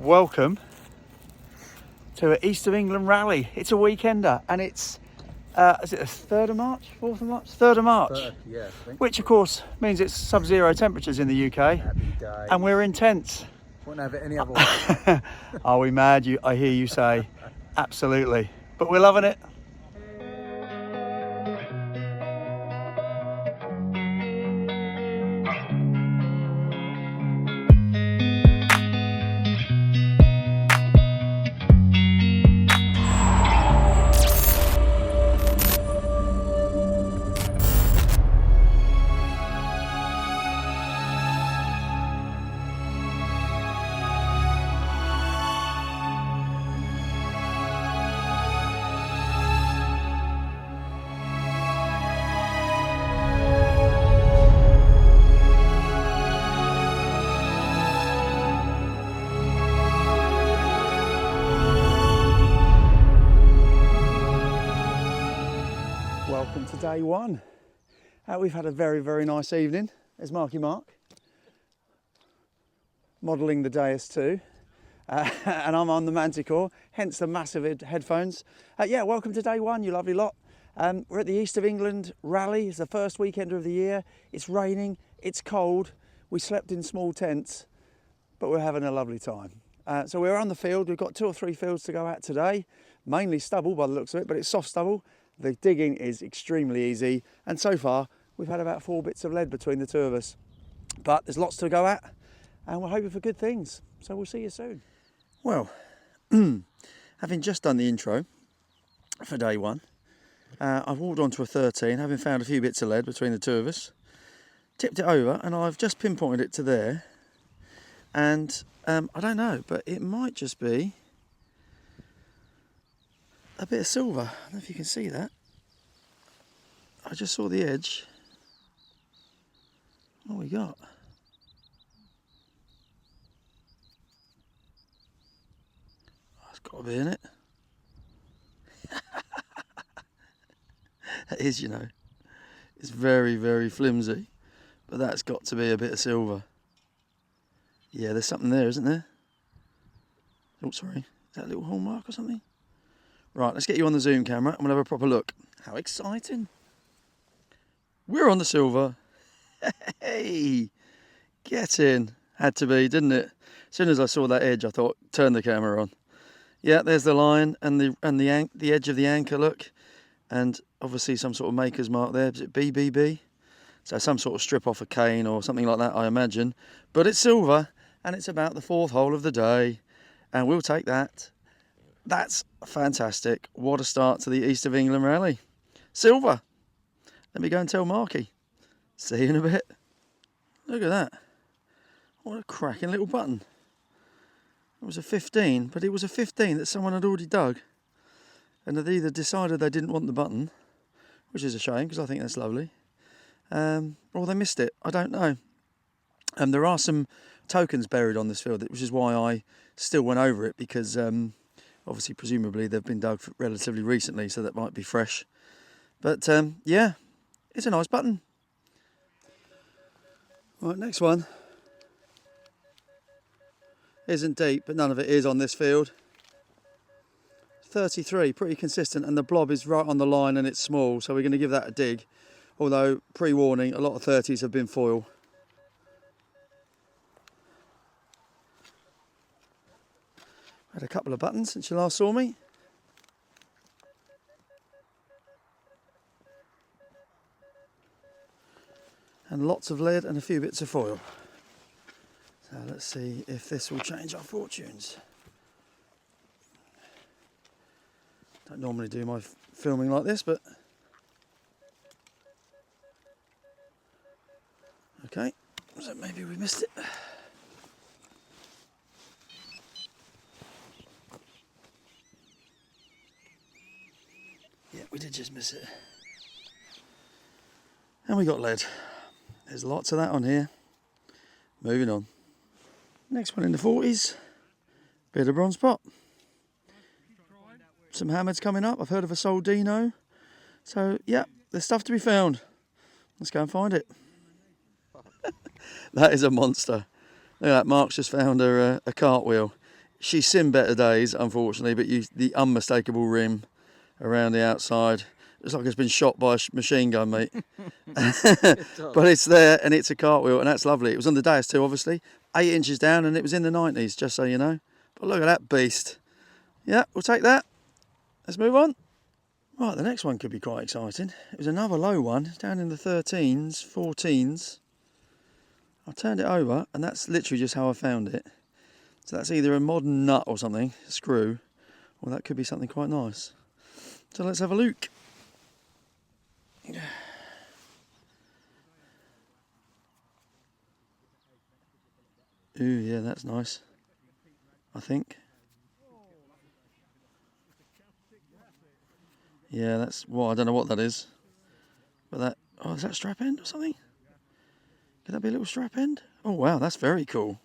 welcome to an East of England rally. It's a weekender and it's, is it the 3rd of March, 4th of March? 3rd of March. 3rd, yeah, I think. Which of course means it's sub-zero temperatures in the UK. Happy day. And we're in tents. Wouldn't have it any other way. Are we mad? I hear you say. Absolutely. But we're loving it. Welcome to day one. We've had a very nice evening. There's Marky Mark modelling the Deus too, and I'm on the Manticore, hence the massive headphones. Yeah, welcome to day one, you lovely lot. We're at the East of England rally. It's the first weekender of the year. It's raining, it's cold. We slept in small tents, but we're having a lovely time. So we're on the field. We've got 2 or 3 fields to go at today, mainly stubble by the looks of it, but it's soft stubble. The digging is extremely easy, and so far we've had about 4 bits of lead between the two of us. But there's lots to go at, and we're hoping for good things. So we'll see you soon. Well, having just done the intro for day one, I've walked onto a 13, having found a few bits of lead between the two of us, tipped it over, and I've just pinpointed it to there. And I don't know, but it might just be a bit of silver. I don't know if you can see that. I just saw the edge. What we got? Oh, it's got to be in it. That is, you know. It's very flimsy, but that's got to be a bit of silver. Yeah, there's something there, isn't there? Oh, sorry. Is that a little hallmark or something? Right, let's get you on the zoom camera and we'll have a proper look. How exciting. We're on the silver. Hey, get in. Had to be, didn't it? As soon as I saw that edge, I thought, turn the camera on. Yeah, there's the line and the edge of the anchor, look. And obviously some sort of maker's mark there. Is it BBB? So some sort of strip off a cane or something like that, I imagine. But it's silver and it's about the 4th hole of the day. And we'll take that. That's fantastic. What a start to the East of England rally. Silver. Let me go and tell Marky. See you in a bit. Look at that. What a cracking little button. It was a 15, but it was a 15 that someone had already dug. And they'd either decided they didn't want the button, which is a shame because I think that's lovely, or they missed it. I don't know. There are some tokens buried on this field, which is why I still went over it, because obviously, presumably, they've been dug relatively recently, so that might be fresh. But, yeah, it's a nice button. Right, next one. Isn't deep, but none of it is on this field. 33, pretty consistent, and the blob is right on the line and it's small, so we're going to give that a dig. Although, pre-warning, a lot of 30s have been foil. Had a couple of buttons since you last saw me. And lots of lead and a few bits of foil. So let's see if this will change our fortunes. Don't normally do my filming like this, but okay, so maybe we missed it. Yeah, we did just miss it. And we got lead. There's lots of that on here. Moving on. Next one in the 40s. Bit of bronze pot. Some hammers coming up. I've heard of a Soldino. So, yeah, there's stuff to be found. Let's go and find it. That is a monster. Look at that, Mark's just found a cartwheel. she's seen better days, unfortunately, but the unmistakable rim around the outside, it's like it's been shot by a machine gun, mate. But it's there, and it's a cartwheel, and that's lovely. It was on the Deus too, obviously. 8 inches down, and it was in the 90s, just so you know. But look at that beast. Yeah, we'll take that. Let's move on. Right, the next one could be quite exciting. It was another low one, down in the 13s, 14s. I turned it over, and that's literally just how I found it. So that's either a modern nut or something, a screw, or that could be something quite nice. So let's have a look. Ooh, yeah, that's nice, I think. Yeah, that's, well, I don't know what that is. But that, oh, is that strap end or something? Could that be a little strap end? Oh, wow, that's very cool.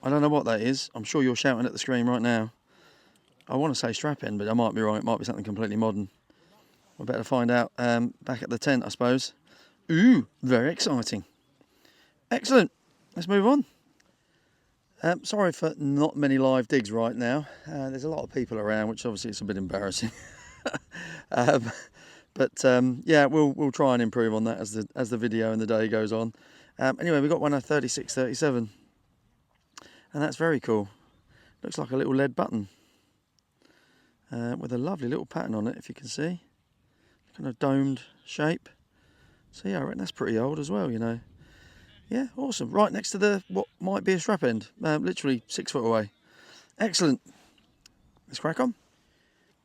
I don't know what that is. I'm sure you're shouting at the screen right now. I want to say strap end, but I might be wrong. It might be something completely modern. We'll better find out back at the tent, I suppose. Ooh, very exciting. Excellent. Let's move on. Sorry for not many live digs right now. There's a lot of people around, which obviously is a bit embarrassing. Yeah, we'll try and improve on that as the video and the day goes on. Anyway, we've got one at 3637, and that's very cool. Looks like a little lead button with a lovely little pattern on it, if you can see. Kind of domed shape. So yeah, I reckon that's pretty old as well, you know. Yeah, awesome. Right next to what might be a strap end, literally 6 foot away. Excellent. Let's crack on.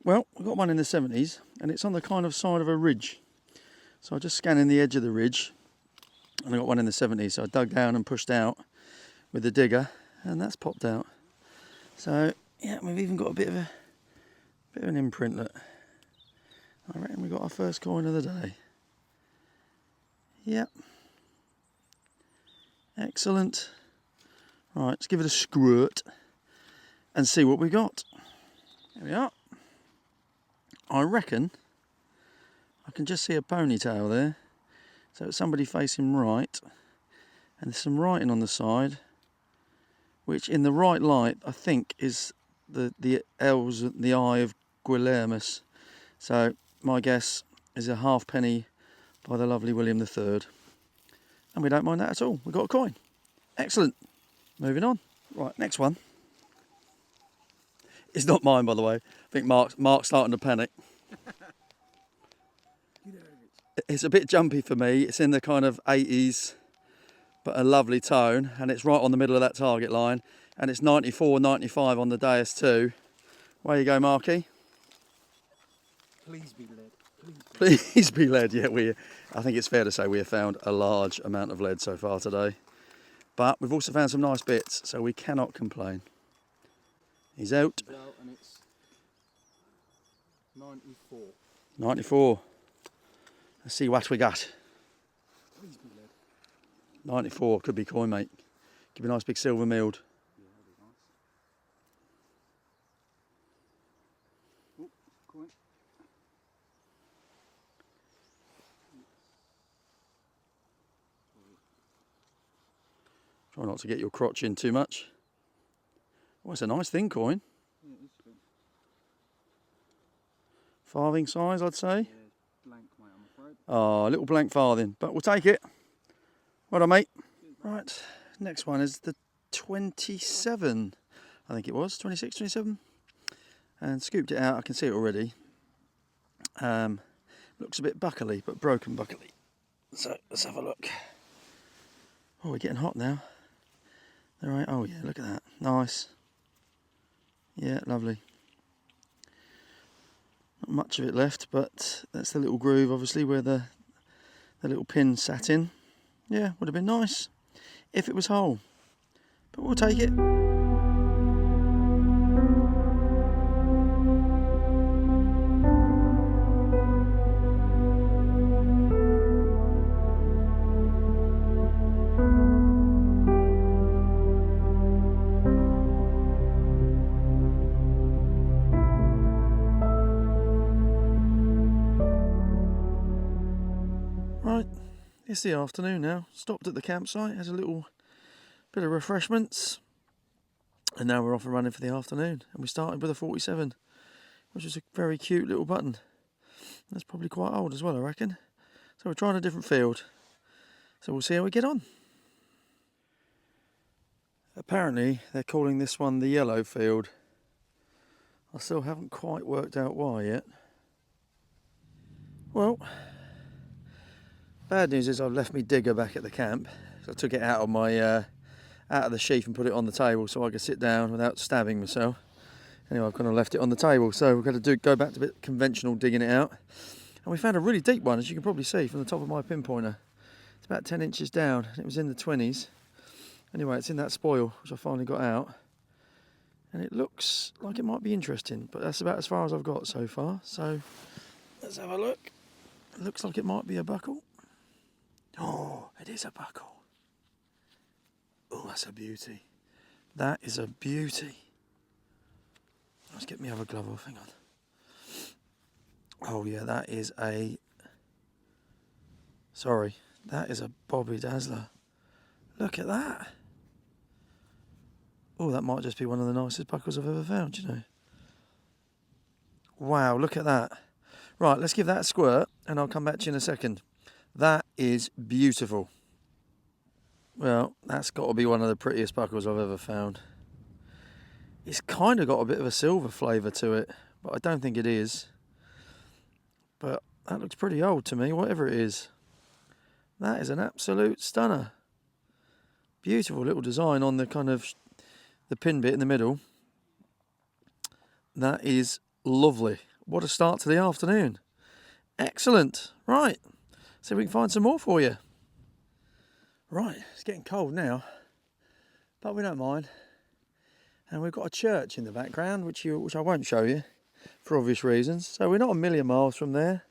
Well, we've got one in the 70s, and it's on the kind of side of a ridge. So I'm just scanning the edge of the ridge, and I got one in the 70s. So I dug down and pushed out with the digger, and that's popped out. So yeah, we've even got a bit of an imprint. Look, I reckon we got our first coin of the day. Yep. Excellent. Right, let's give it a squirt and see what we got. There we are. I reckon I can just see a ponytail there. So it's somebody facing right, and there's some writing on the side, which in the right light I think is the L's, the I of Guillermus. So my guess is a halfpenny by the lovely William III. And we don't mind that at all. We've got a coin. Excellent. Moving on. Right, next one. It's not mine, by the way. I think Mark's starting to panic. It's a bit jumpy for me. It's in the kind of 80s, but a lovely tone. And it's right on the middle of that target line. And it's 94, 95 on the Deus too. Where you go, Marky? Please be lead. Please be lead. Yeah, I think it's fair to say we have found a large amount of lead so far today. But we've also found some nice bits, so we cannot complain. He's out. He's out, and it's 94. 94. Let's see what we got. Please be lead. 94 could be coin, mate. Give me a nice big silver milled. Yeah, that'd be nice. Oh, coin. Try not to get your crotch in too much. Oh, it's a nice thin coin. Yeah, it is good. Farthing size, I'd say. Yeah, blank, mate, I'm afraid. Oh, a little blank farthing, but we'll take it. Well done, mate. Right, next one is the 27. I think it was, 26, 27. And scooped it out, I can see it already. Looks a bit buckly, but broken buckly. So let's have a look. Oh, we're getting hot now. All right. Oh yeah, look at that. Nice. Yeah, lovely. Not much of it left, but that's the little groove, obviously, where the little pin sat in. Yeah, would have been nice if it was whole, but we'll take it. Right, it's the afternoon now. Stopped at the campsite, had a little bit of refreshments. And now we're off and running for the afternoon. And we started with a 47, which is a very cute little button. That's probably quite old as well, I reckon. So we're trying a different field. So we'll see how we get on. Apparently they're calling this one the yellow field. I still haven't quite worked out why yet. Well, bad news is I've left me digger back at the camp. So I took it out of my out of the sheath and put it on the table so I could sit down without stabbing myself. Anyway, I've kind of left it on the table, so we've got to go back to a bit conventional digging it out. And we found a really deep one, as you can probably see from the top of my pinpointer. It's about 10 inches down, and it was in the 20s. Anyway, it's in that spoil, which I finally got out. And it looks like it might be interesting, but that's about as far as I've got so far. So let's have a look. It looks like it might be a buckle. Oh, it is a buckle. Oh, that's a beauty. That is a beauty. Let's get my other glove off, hang on. Oh yeah, that is a... Sorry, that is a Bobby Dazzler. Look at that. Oh, that might just be one of the nicest buckles I've ever found, you know. Wow, look at that. Right, let's give that a squirt and I'll come back to you in a second. That is beautiful. Well, that's got to be one of the prettiest buckles I've ever found. It's kind of got a bit of a silver flavour to it, but I don't think it is. But that looks pretty old to me, whatever it is. That is an absolute stunner. Beautiful little design on the kind of the pin bit in the middle. That is lovely. What a start to the afternoon. Excellent. Right, see if we can find some more for you. Right, it's getting cold now, but we don't mind. And we've got a church in the background, which I won't show you for obvious reasons. So we're not a million miles from there,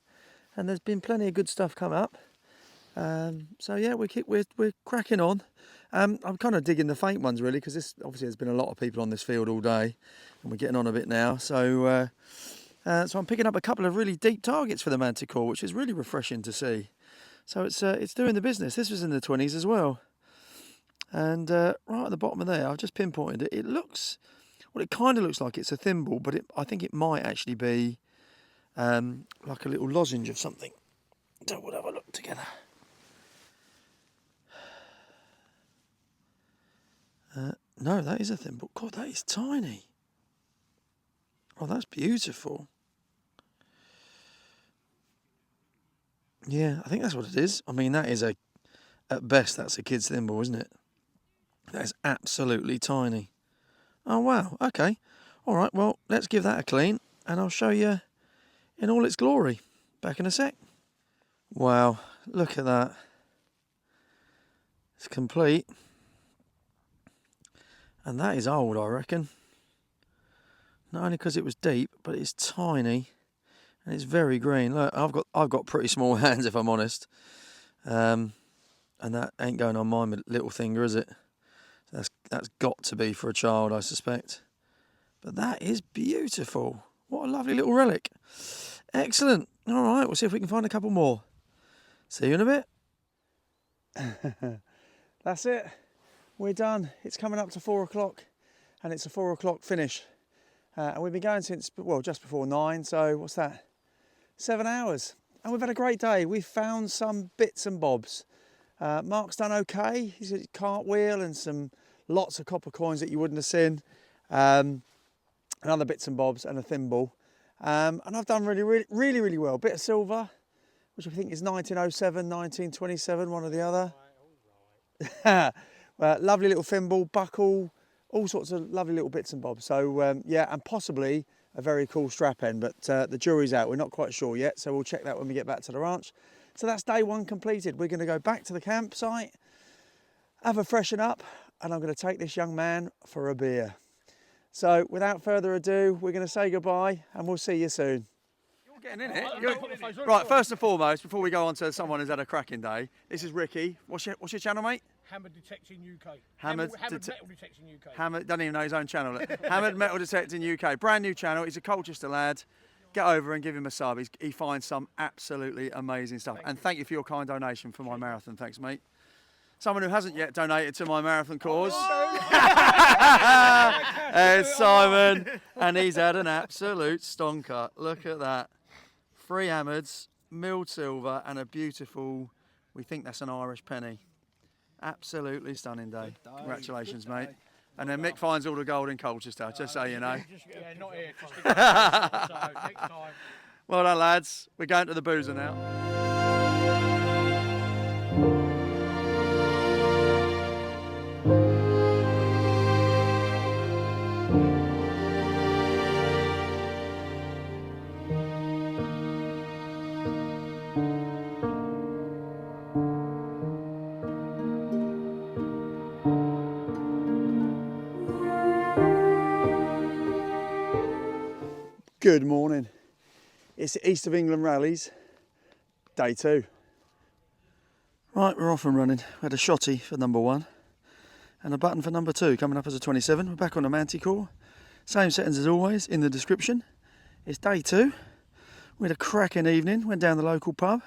and there's been plenty of good stuff come up. So yeah, we're cracking on. I'm kind of digging the faint ones really, because this obviously there's been a lot of people on this field all day, and we're getting on a bit now. So so I'm picking up a couple of really deep targets for the Manticore, which is really refreshing to see. So it's doing the business. This was in the 20s as well. And right at the bottom of there, I've just pinpointed it. It looks, well, it kind of looks like it's a thimble, but I think it might actually be like a little lozenge of something. So we'll have a look together. No, that is a thimble. God, that is tiny. Oh, that's beautiful. Yeah, I think that's what it is. I mean, that is at best, that's a kid's thimble, isn't it? That is absolutely tiny. Oh, wow. Okay. All right, well, let's give that a clean, and I'll show you in all its glory. Back in a sec. Wow, look at that. It's complete. And that is old, I reckon. Not only because it was deep, but it's tiny, and it's very green. Look, I've got pretty small hands, if I'm honest. And that ain't going on my little finger, is it? That's got to be for a child, I suspect. But that is beautiful. What a lovely little relic. Excellent. All right, we'll see if we can find a couple more. See you in a bit. That's it. We're done. It's coming up to 4 o'clock, and it's a 4 o'clock finish. And we've been going since, well, just before 9, so what's that? 7 hours. And we've had a great day. We've found some bits and bobs. Mark's done okay. He's a cartwheel and lots of copper coins that you wouldn't have seen. And other bits and bobs and a thimble. And I've done really well. Bit of silver, which I think is 1907, 1927, one or the other. Lovely little thimble, buckle, all sorts of lovely little bits and bobs. So yeah, and possibly a very cool strap end, but the jury's out. We're not quite sure yet, so we'll check that when we get back to the ranch. So that's day one completed. We're going to go back to the campsite, have a freshen up, and I'm going to take this young man for a beer. So without further ado, we're going to say goodbye, and we'll see you soon. You're getting in it. Right, first and foremost, before we go on to someone who's had a cracking day, this is Ricky. What's your channel, mate? Hammered Detecting UK. Hammered Metal Detecting UK. Hammered, doesn't even know his own channel. Hammered Metal Detecting UK. Brand new channel. He's a Colchester lad. Get over and give him a sub. He finds some absolutely amazing stuff. Thank you for your kind donation for my marathon. Thanks, mate. Someone who hasn't yet donated to my marathon cause. There's Simon, and he's had an absolute stonker. Look at that. 3 hammers, milled silver, and a beautiful, we think that's an Irish penny. Absolutely stunning day. Congratulations, mate. And then Mick finds all the gold in Colchester, just so you know. Yeah, not here. Just to get so next time. Well done, lads. We're going to the boozer now. Good morning. It's the East of England Rallies, day 2. Right, we're off and running. We had a shotty for number 1 and a button for number 2 coming up as a 27. We're back on the Manticore. Same settings as always in the description. It's day 2. We had a cracking evening. Went down the local pub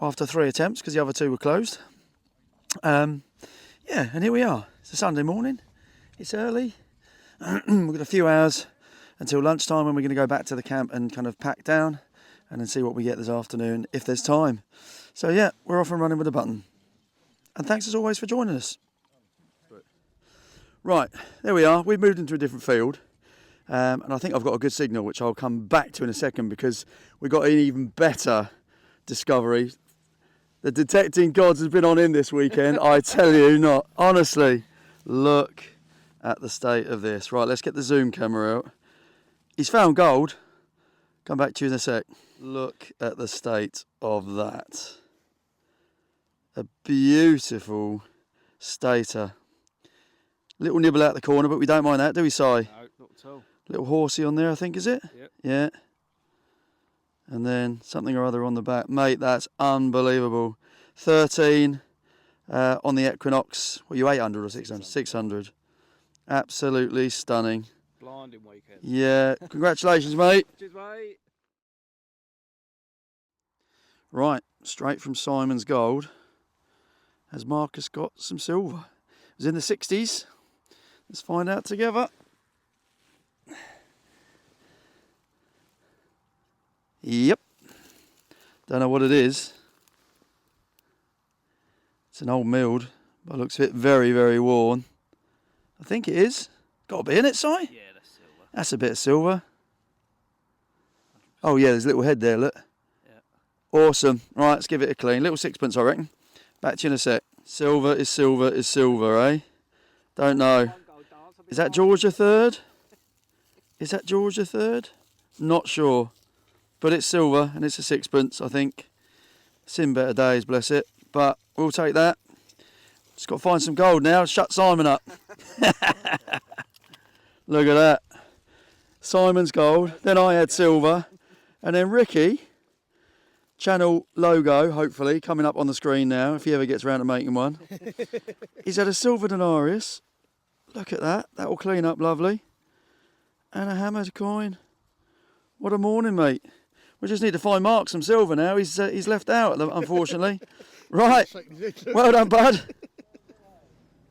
after 3 attempts because the other 2 were closed. Yeah, and here we are. It's a Sunday morning. It's early. We've got a few hours until lunchtime when we're going to go back to the camp and kind of pack down and then see what we get this afternoon if there's time. So yeah, we're off and running with a button. And thanks as always for joining us. Right, there we are. We've moved into a different field. And I think I've got a good signal, which I'll come back to in a second because we've got an even better discovery. The detecting gods has been on in this weekend. I tell you not. Honestly, look at the state of this. Right, let's get the zoom camera out. He's found gold. Come back to you in a sec. Look at the state of that. A beautiful stater. Little nibble out the corner, but we don't mind that, do we, Si? No, not at all. Little horsey on there, I think, is it? Yep. Yeah. And then something or other on the back. Mate, that's unbelievable. 13 on the Equinox. Were you 800 or 600? 600. Absolutely stunning. Blinding weekend. Yeah, congratulations, mate. Cheers, mate. Right, straight from Simon's Gold. Has Marcus got some silver? It was in the 60s. Let's find out together. Yep. Don't know what it is. It's an old milled, but looks a bit very, very worn. I think it is. Got to be in it, Si? Yeah, that's silver. That's a bit of silver. Oh yeah, there's a little head there, look. Yeah. Awesome. Right, let's give it a clean. Little sixpence, I reckon. Back to you in a sec. Silver is silver is silver, eh? Don't know. Is that George III? Is that George III? Not sure. But it's silver and it's a sixpence, I think. Seen better days, bless it. But we'll take that. Just got to find some gold now. Shut Simon up. Look at that. Simon's gold. Then I had silver. And then Ricky, channel logo, hopefully, coming up on the screen now, if he ever gets around to making one. He's had a silver denarius. Look at that. That will clean up lovely. And a hammered coin. What a morning, mate. We just need to find Mark some silver now. He's left out, unfortunately. Right. Well done, bud.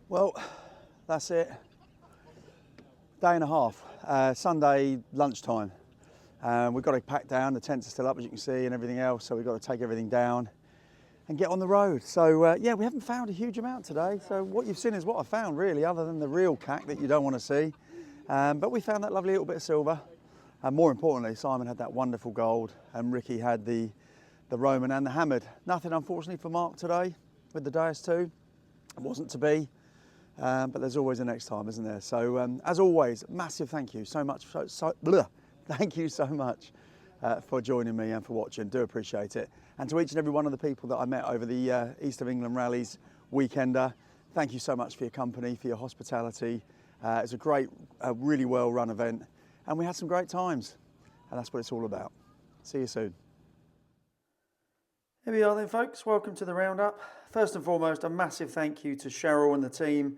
Well, that's it. Day and a half. Sunday lunchtime. We've got to pack down. The tents are still up, as you can see, and everything else. So we've got to take everything down and get on the road. So yeah, we haven't found a huge amount today. So what you've seen is what I found, really, other than the real cack that you don't want to see. But we found that lovely little bit of silver. And more importantly, Simon had that wonderful gold, and Ricky had the Roman and the hammered. Nothing, unfortunately, for Mark today with the Deus 2. It wasn't to be, but there's always a next time, isn't there? So as always, massive thank you so much. Thank you so much for joining me and for watching. Do appreciate it. And to each and every one of the people that I met over the East of England Rallies weekender, thank you so much for your company, for your hospitality. It's a great, really well-run event. And we had some great times, and that's what it's all about. See you soon. Here we are then, folks. Welcome to the roundup. First and foremost, a massive thank you to Cheryl and the team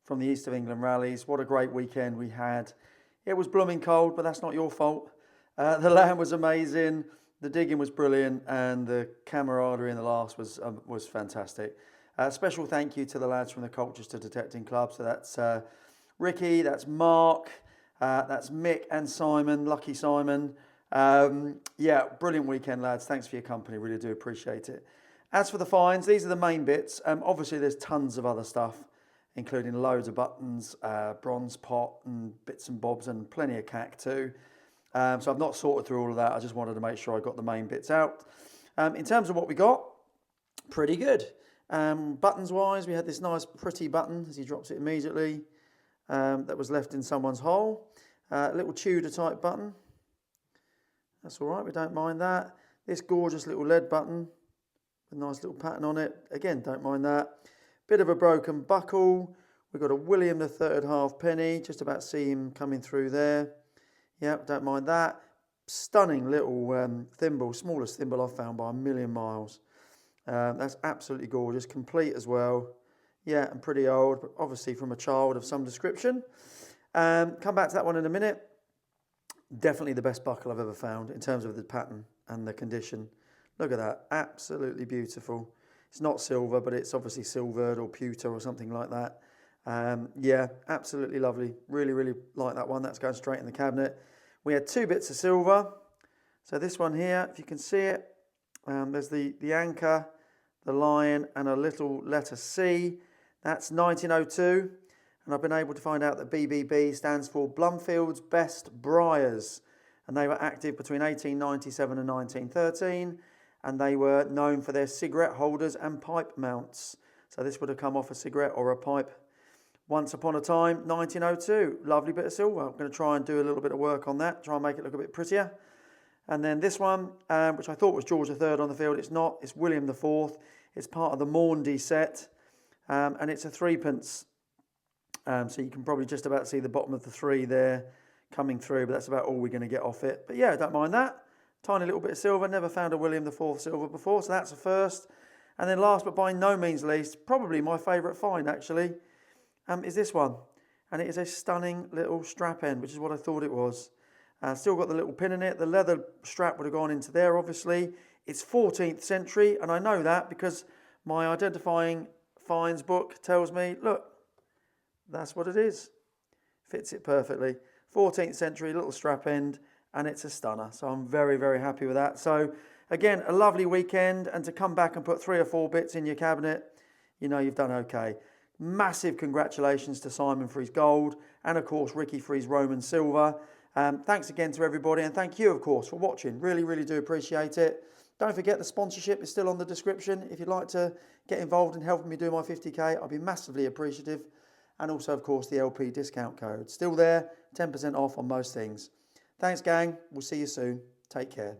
from the East of England Rallies. What a great weekend we had. It was blooming cold, but that's not your fault. The land was amazing, the digging was brilliant, and the camaraderie in the last was fantastic. Special thank you to the lads from the Colchester Detecting Club. So that's Ricky, that's Mark, that's Mick and Simon, lucky Simon. Yeah, brilliant weekend, lads. Thanks for your company. Really do appreciate it. As for the finds, these are the main bits. Obviously, there's tons of other stuff, including loads of buttons, bronze pot and bits and bobs, and plenty of cack too. So I've not sorted through all of that. I just wanted to make sure I got the main bits out. In terms of what we got, pretty good. Buttons wise, we had this nice pretty button as he drops it immediately. That was left in someone's hole. A little Tudor type button. That's all right, we don't mind that. This gorgeous little lead button with a nice little pattern on it. Again, don't mind that. Bit of a broken buckle. We've got a William III halfpenny. Just about see him coming through there. Yep, don't mind that. Stunning little thimble, smallest thimble I've found by a million miles. That's absolutely gorgeous, complete as well. Yeah, and pretty old, but obviously from a child of some description. Come back to that one in a minute. Definitely the best buckle I've ever found in terms of the pattern and the condition. Look at that, absolutely beautiful. It's not silver, but it's obviously silvered or pewter or something like that. Yeah, absolutely lovely. Really, really like that one. That's going straight in the cabinet. We had 2 bits of silver. So this one here, if you can see it, there's the anchor, the lion, and a little letter C. That's 1902. And I've been able to find out that BBB stands for Blumfield's Best Briars. And they were active between 1897 and 1913. And they were known for their cigarette holders and pipe mounts. So this would have come off a cigarette or a pipe. Once upon a time, 1902. Lovely bit of silver. I'm going to try and do a little bit of work on that. Try and make it look a bit prettier. And then this one, which I thought was George III on the field. It's not. It's William IV. It's part of the Maundy set. And it's a 3p. So you can probably just about see the bottom of the 3 there coming through. But that's about all we're going to get off it. But yeah, don't mind that. Tiny little bit of silver. Never found a William IV silver before. So that's a first. And then last but by no means least, probably my favourite find actually, is this one. And it is a stunning little strap end, which is what I thought it was. Still got the little pin in it. The leather strap would have gone into there, obviously. It's 14th century, and I know that because my identifying finds book tells me, look, that's what it is. Fits it perfectly. 14th century, little strap end, and it's a stunner. So I'm very, very happy with that. So again, a lovely weekend, and to come back and put 3 or 4 bits in your cabinet, you know you've done okay. Massive congratulations to Simon for his gold, and of course Ricky for his Roman silver. Thanks again to everybody, and thank you, of course, for watching. Really, really do appreciate it. Don't forget the sponsorship is still on the description. If you'd like to get involved in helping me do my 50k, I'd be massively appreciative. And also, of course, the LP discount code. Still there, 10% off on most things. Thanks, gang. We'll see you soon. Take care.